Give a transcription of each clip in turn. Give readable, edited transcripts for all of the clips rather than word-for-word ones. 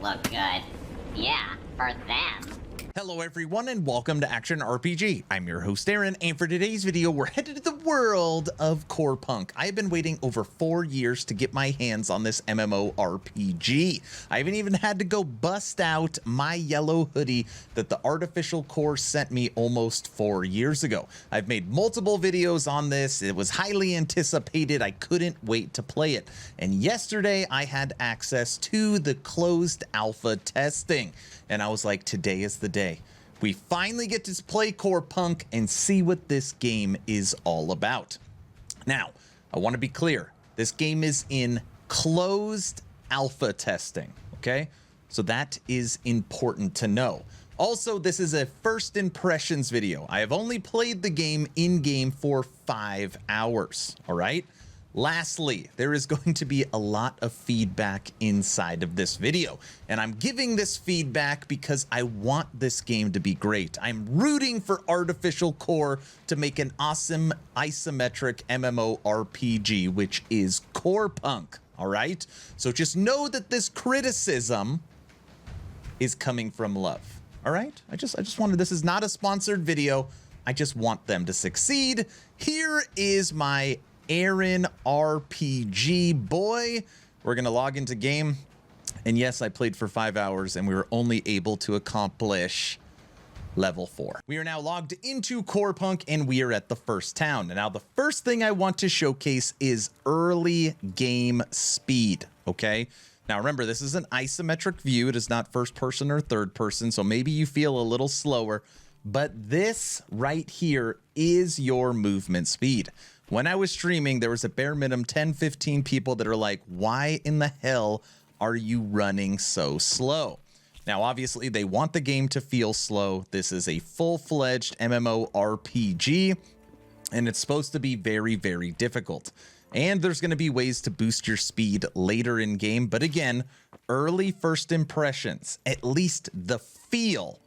look good. Yeah, for them. Hello everyone and welcome to Action RPG. I'm your host Aaron, and for today's video we're headed to the world of Corepunk. I've been waiting over 4 years to get my hands on this MMORPG. I haven't even had to go bust out my yellow hoodie that the Artificial Core sent me almost 4 years ago. I've made multiple videos on this. It was highly anticipated. I couldn't wait to play it. And yesterday I had access to the closed alpha testing. And I was like, today is the day. We finally get to play Corepunk and see what this game is all about. Now, I want to be clear. This game is in closed alpha testing, okay? So that is important to know. Also, this is a first impressions video. I have only played the game in-game for 5 hours, all right? Lastly, there is going to be a lot of feedback inside of this video, and I'm giving this feedback because I want this game to be great. I'm rooting for Artificial Core to make an awesome isometric MMORPG, which is Corepunk, all right? So just know that this criticism is coming from love, all right? I just wanted, this is not a sponsored video. I just want them to succeed. Here is my Aaron RPG boy. We're gonna log into game, and yes, I played for 5 hours and we were only able to accomplish level 4. We are now logged into Corepunk and we are at the first town. And now the first thing I want to showcase is early game speed, okay? Now remember, this is an isometric view. It is not first person or third person, so maybe you feel a little slower, but this right here is your movement speed. When I was streaming, there was a bare minimum 10-15 people that are like, why in the hell are you running so slow? Now, obviously, they want the game to feel slow. This is a full-fledged MMORPG, and it's supposed to be very, very difficult. And there's going to be ways to boost your speed later in game. But again, early first impressions, at least the feel.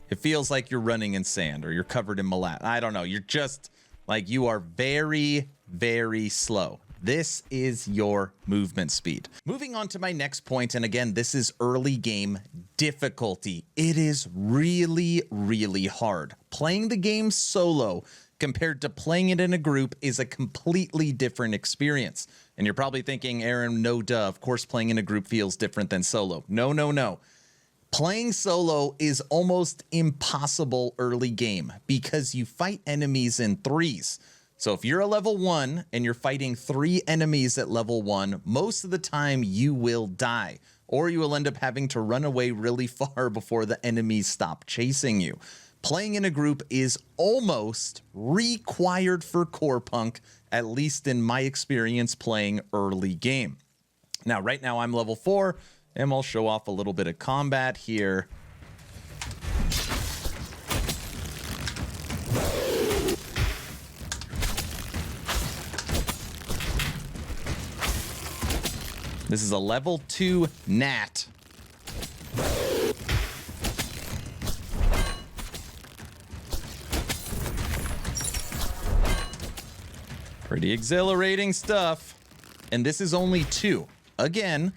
It feels like you're running in sand or you're covered in molasses. I don't know. You're just like, you are very, very slow. This is your movement speed. Moving on to my next point, and again, this is early game difficulty. It is really, really hard. Playing the game solo compared to playing it in a group is a completely different experience. And you're probably thinking, Aaron, no duh, of course playing in a group feels different than solo. No, no, no. Playing solo is almost impossible early game because you fight enemies in threes. So if you're a level 1 and you're fighting 3 enemies at level 1, most of the time you will die, or you will end up having to run away really far before the enemies stop chasing you. Playing in a group is almost required for Corepunk, at least in my experience playing early game. Now, right now I'm level 4. And I'll show off a little bit of combat here. This is a level 2 gnat. Pretty exhilarating stuff. And this is only 2. Again,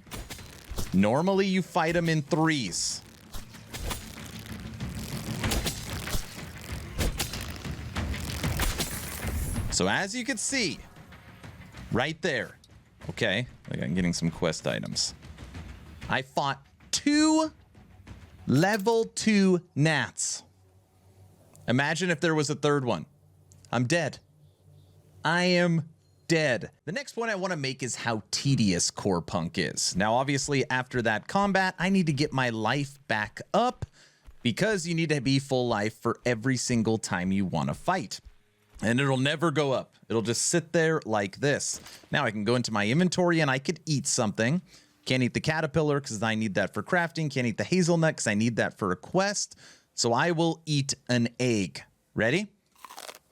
normally you fight them in threes. So as you can see, right there, okay, I'm getting some quest items. I fought 2 level 2 gnats. Imagine if there was a third one. I'm dead. I am dead. The next point I want to make is how tedious Corepunk is. Now, obviously, after that combat, I need to get my life back up because you need to be full life for every single time you want to fight. And it'll never go up. It'll just sit there like this. Now I can go into my inventory and I could eat something. Can't eat the caterpillar because I need that for crafting. Can't eat the hazelnut because I need that for a quest. So I will eat an egg. Ready?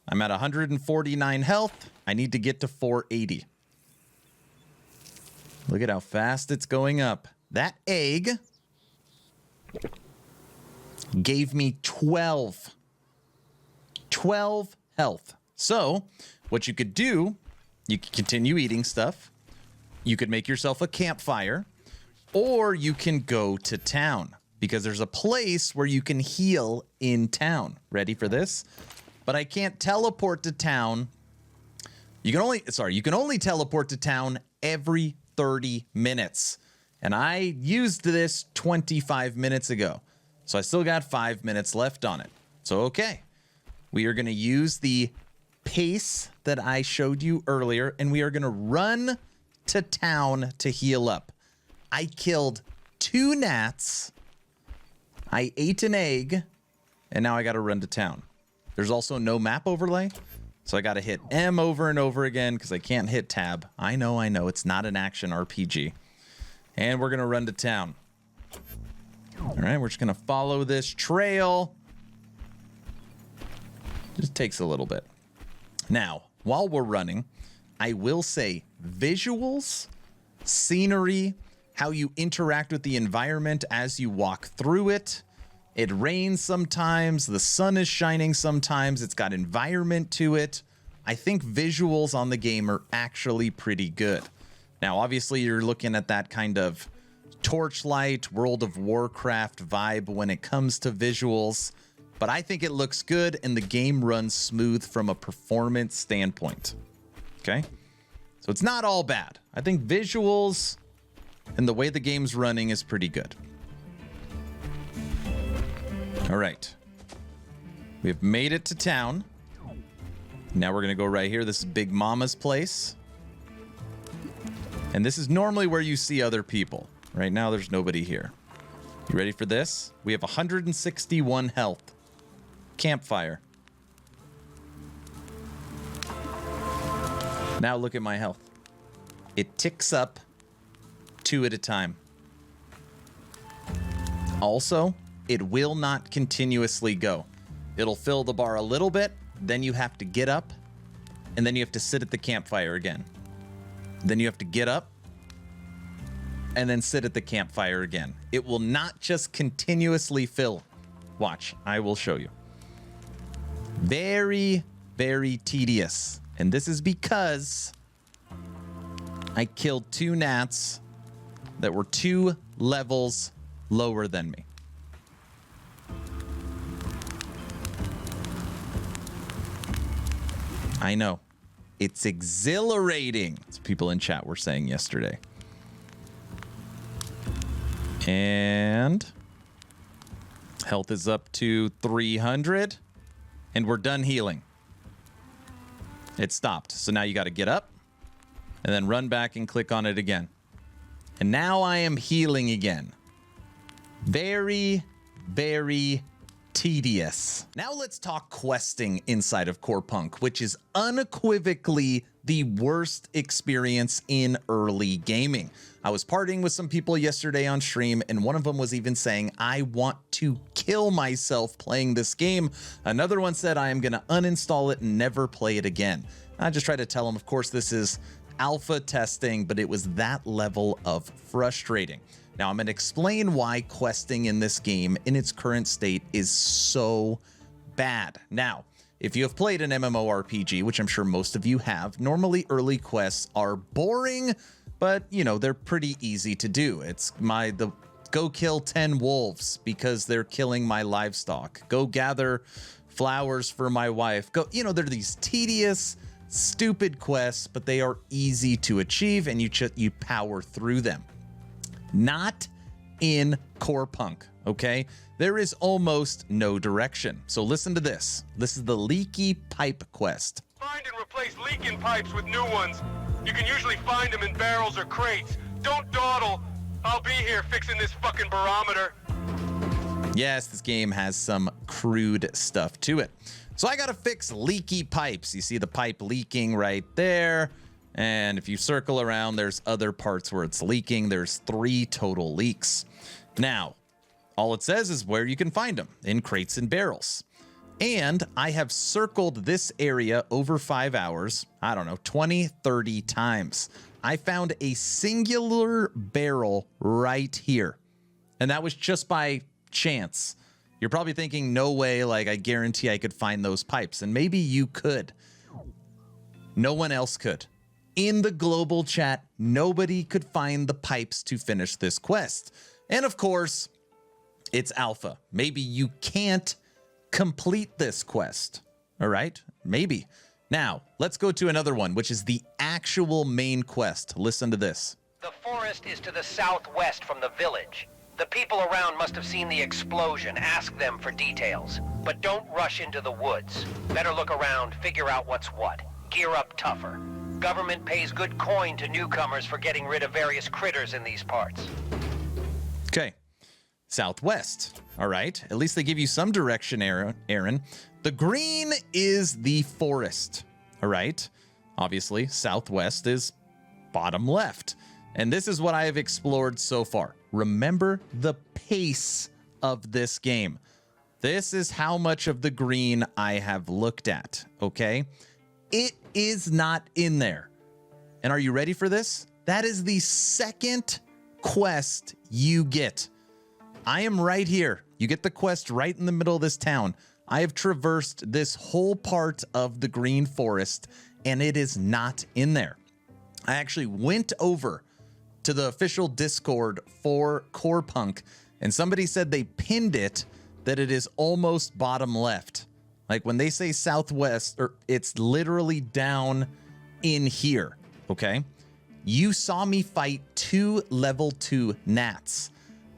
I'm at 149 health. I need to get to 480. Look at how fast it's going up. That egg gave me 12 health. So what you could do, you could continue eating stuff. You could make yourself a campfire, or you can go to town because there's a place where you can heal in town. Ready for this? But I can't teleport to town. You can only teleport to town every 30 minutes. And I used this 25 minutes ago. So I still got 5 minutes left on it. So, okay. We are going to use the pace that I showed you earlier, and we are going to run to town to heal up. I killed 2 gnats. I ate an egg, and now I got to run to town. There's also no map overlay, so I got to hit M over and over again because I can't hit tab. I know, it's not an action RPG. And we're going to run to town. All right, we're just going to follow this trail. Just takes a little bit. Now, while we're running, I will say visuals, scenery, how you interact with the environment as you walk through it. It rains sometimes, the sun is shining sometimes, it's got environment to it. I think visuals on the game are actually pretty good. Now, obviously, you're looking at that kind of Torchlight, World of Warcraft vibe when it comes to visuals, but I think it looks good and the game runs smooth from a performance standpoint. Okay? So it's not all bad. I think visuals and the way the game's running is pretty good. All right. We've made it to town. Now we're going to go right here. This is Big Mama's place. And this is normally where you see other people. Right now, there's nobody here. You ready for this? We have 161 health. Campfire. Now look at my health. It ticks up 2 at a time. Also, it will not continuously go. It'll fill the bar a little bit, then you have to get up, and then you have to sit at the campfire again. Then you have to get up, and then sit at the campfire again. It will not just continuously fill. Watch, I will show you. Very, very tedious. And this is because I killed 2 gnats that were 2 levels lower than me. I know. It's exhilarating. As people in chat were saying yesterday. And health is up to 300. And we're done healing. It stopped. So now you got to get up and then run back and click on it again. And now I am healing again. Very, very tedious. Now let's talk questing inside of Corepunk, which is unequivocally the worst experience in early gaming. I was partying with some people yesterday on stream, and one of them was even saying, I want to kill myself playing this game. Another one said, I am going to uninstall it and never play it again. I just tried to tell them, of course, this is alpha testing, but it was that level of frustrating. Now, I'm going to explain why questing in this game in its current state is so bad. Now, if you have played an MMORPG, which I'm sure most of you have, normally early quests are boring, but, you know, they're pretty easy to do. It's go kill 10 wolves because they're killing my livestock. Go gather flowers for my wife. They're these tedious, stupid quests, but they are easy to achieve, and you power through them. Not in Corepunk, okay? There is almost no direction. So listen to this. This is the leaky pipe quest. Find and replace leaking pipes with new ones. You can usually find them in barrels or crates. Don't dawdle. I'll be here fixing this fucking barometer. Yes, this game has some crude stuff to it. So I gotta fix leaky pipes. You see the pipe leaking right there. And if you circle around, there's other parts where it's leaking. There's 3 total leaks. Now, all it says is where you can find them, in crates and barrels. And I have circled this area over 5 hours, I don't know, 20, 30 times. I found a singular barrel right here. And that was just by chance. You're probably thinking, no way, like I guarantee I could find those pipes. And maybe you could. No one else could. in the global chat, nobody could find the pipes to finish this quest. And of course, it's alpha. Maybe you can't complete this quest. All right, maybe. Now, let's go to another one, which is the actual main quest. Listen to this. The forest is to the southwest from the village. The people around must have seen the explosion. Ask them for details. But don't rush into the woods. Better look around, figure out what's what. Gear up tougher. Government pays good coin to newcomers for getting rid of various critters in these parts. Okay, southwest. All right, at least they give you some direction, Aaron. The green is the forest. All right, obviously, southwest is bottom left. And this is what I have explored so far. Remember the pace of this game. This is how much of the green I have looked at, okay? It is not in there. And are you ready for this? That is the second quest you get. I am right here. You get the quest right in the middle of this town. I have traversed this whole part of the green forest, and it is not in there. I actually went over to the official Discord for Corepunk, and somebody said they pinned it, that it is almost bottom left. Like when they say southwest, or it's literally down in here, okay? You saw me fight 2 level 2 gnats.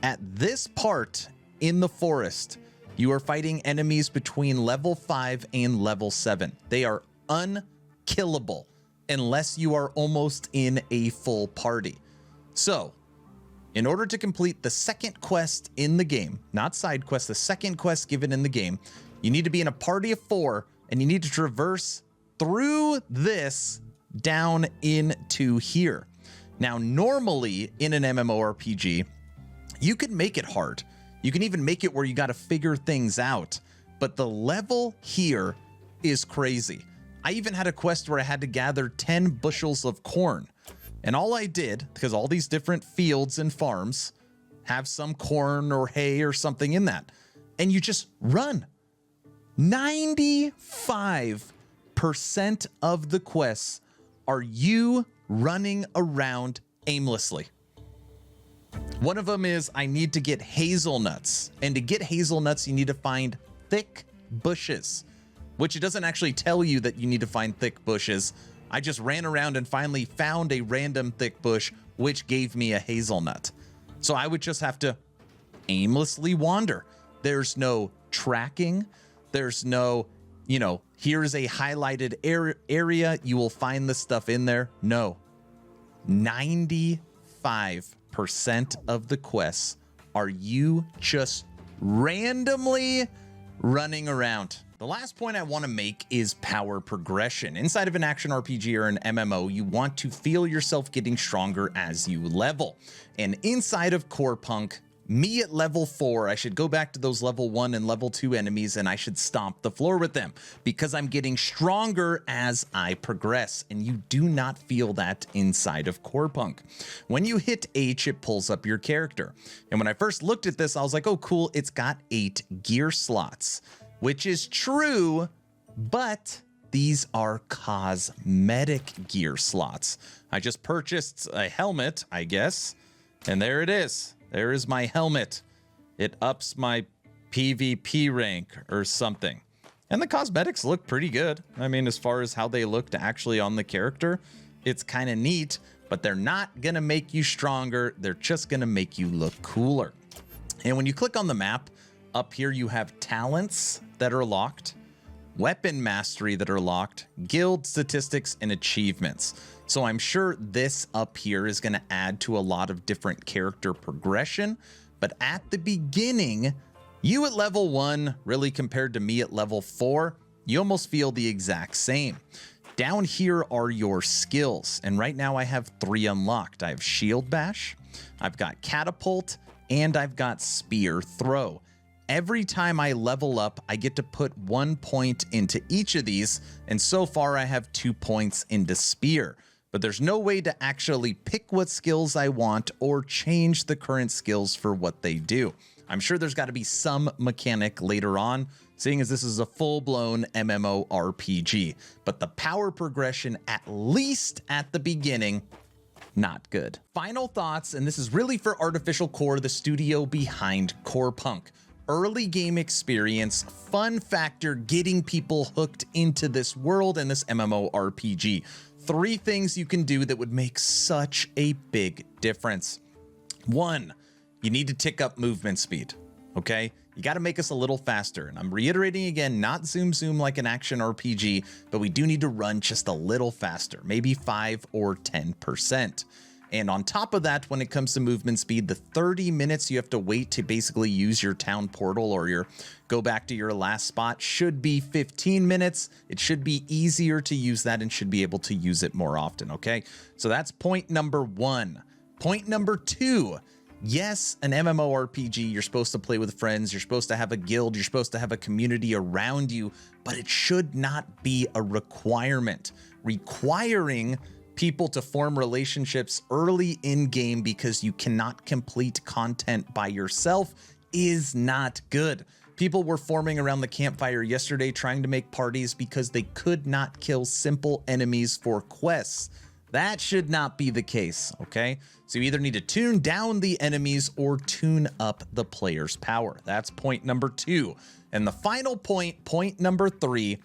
At this part in the forest, you are fighting enemies between level 5 and level 7. They are unkillable unless you are almost in a full party. So, in order to complete the second quest in the game, not side quest, the second quest given in the game, you need to be in a party of 4, and you need to traverse through this down into here. Now, normally in an MMORPG, you can make it hard. You can even make it where you got to figure things out. But the level here is crazy. I even had a quest where I had to gather 10 bushels of corn. And all I did, because all these different fields and farms have some corn or hay or something in that, and you just run. 95% of the quests are you running around aimlessly. One of them is I need to get hazelnuts. And to get hazelnuts, you need to find thick bushes, which it doesn't actually tell you that you need to find thick bushes. I just ran around and finally found a random thick bush, which gave me a hazelnut. So I would just have to aimlessly wander. There's no tracking. There's no, here's a highlighted area. You will find the stuff in there. No. 95% of the quests are you just randomly running around. The last point I want to make is power progression. Inside of an action RPG or an MMO, you want to feel yourself getting stronger as you level. And inside of Corepunk, me at level 4, I should go back to those level 1 and level 2 enemies and I should stomp the floor with them because I'm getting stronger as I progress. And you do not feel that inside of Corepunk. When you hit H, it pulls up your character. And when I first looked at this, I was like, oh, cool, it's got 8 gear slots, which is true, but these are cosmetic gear slots. I just purchased a helmet, I guess, and there it is. There is my helmet. It ups my PvP rank or something. And the cosmetics look pretty good. I mean, as far as how they look actually on the character, it's kind of neat, but they're not going to make you stronger. They're just going to make you look cooler. And when you click on the map, up here you have talents that are locked, weapon mastery that are locked, guild statistics, and achievements. So I'm sure this up here is going to add to a lot of different character progression. But at the beginning, you at level 1, really compared to me at level 4, you almost feel the exact same. Down here are your skills. And right now I have 3 unlocked. I have Shield Bash, I've got Catapult, and I've got Spear Throw. Every time I level up, I get to put 1 point into each of these. And so far I have 2 points into Spear. But there's no way to actually pick what skills I want or change the current skills for what they do. I'm sure there's got to be some mechanic later on seeing as this is a full-blown MMORPG. But the power progression, at least at the beginning, not good. Final thoughts, and this is really for Artificial Core, the studio behind Corepunk. Early game experience, fun factor, getting people hooked into this world and this MMORPG. 3 things you can do that would make such a big difference. 1, you need to tick up movement speed, okay? You got to make us a little faster. And I'm reiterating again, not zoom like an action RPG, but we do need to run just a little faster, maybe 5 or 10%. And on top of that, when it comes to movement speed, the 30 minutes you have to wait to basically use your town portal or go back to your last spot should be 15 minutes. It should be easier to use that and should be able to use it more often, okay? So that's point number 1. Point number 2, yes, an MMORPG, you're supposed to play with friends, you're supposed to have a guild, you're supposed to have a community around you, but it should not be a requirement. Requiring people to form relationships early in game because you cannot complete content by yourself is not good. People were forming around the campfire yesterday trying to make parties because they could not kill simple enemies for quests. That should not be the case, okay? So you either need to tune down the enemies or tune up the player's power. That's point number 2. And the final point, point number 3,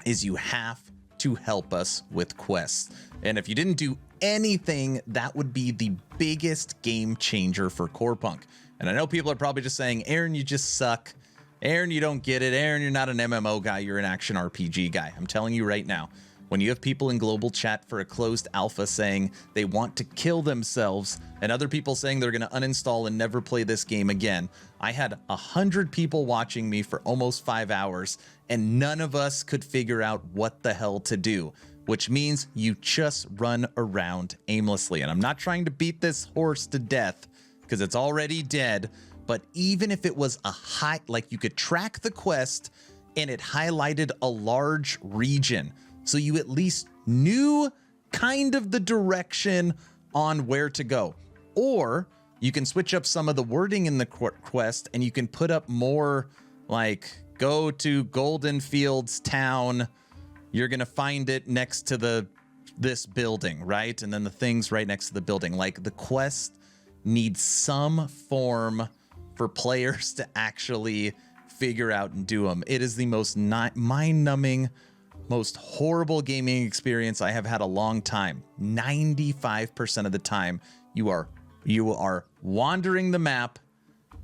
is you have to help us with quests. And if you didn't do anything, that would be the biggest game changer for Corepunk. And I know people are probably just saying, Aaron, you just suck. Aaron, you don't get it. Aaron, you're not an MMO guy. You're an action RPG guy. I'm telling you right now, when you have people in global chat for a closed alpha saying they want to kill themselves and other people saying they're going to uninstall and never play this game again, I had 100 people watching me for almost 5 hours and none of us could figure out what the hell to do, which means you just run around aimlessly. And I'm not trying to beat this horse to death because it's already dead, but even if it was like you could track the quest and it highlighted a large region, so you at least knew kind of the direction on where to go. Or you can switch up some of the wording in the quest and you can put up more like, go to Golden Fields town. You're going to find it next to this building, right? And then the things right next to the building. Like the quest needs some form for players to actually figure out and do them. It is the most mind-numbing, most horrible gaming experience I have had a long time. 95% of the time you are wandering the map,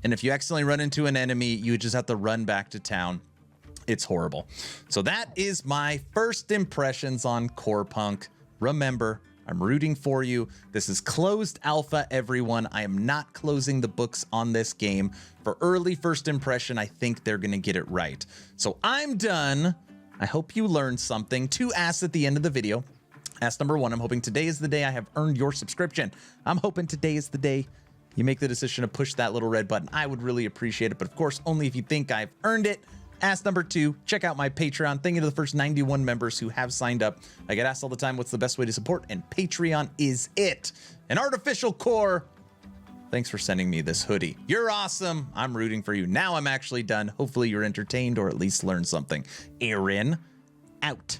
and if you accidentally run into an enemy, you just have to run back to town. It's horrible. So that is my first impressions on Corepunk. Remember, I'm rooting for you. This is closed alpha, everyone. I am not closing the books on this game. For early first impression, I think they're going to get it right. So I'm done. I hope you learned something. 2 asks at the end of the video. Ask number 1, I'm hoping today is the day I have earned your subscription. I'm hoping today is the day you make the decision to push that little red button. I would really appreciate it, but of course, only if you think I've earned it. Ask number 2, check out my Patreon. Thank you to the first 91 members who have signed up. I get asked all the time, what's the best way to support? And Patreon is it. And Artificial Core, thanks for sending me this hoodie. You're awesome. I'm rooting for you. Now I'm actually done. Hopefully you're entertained or at least learned something. Aaron, out.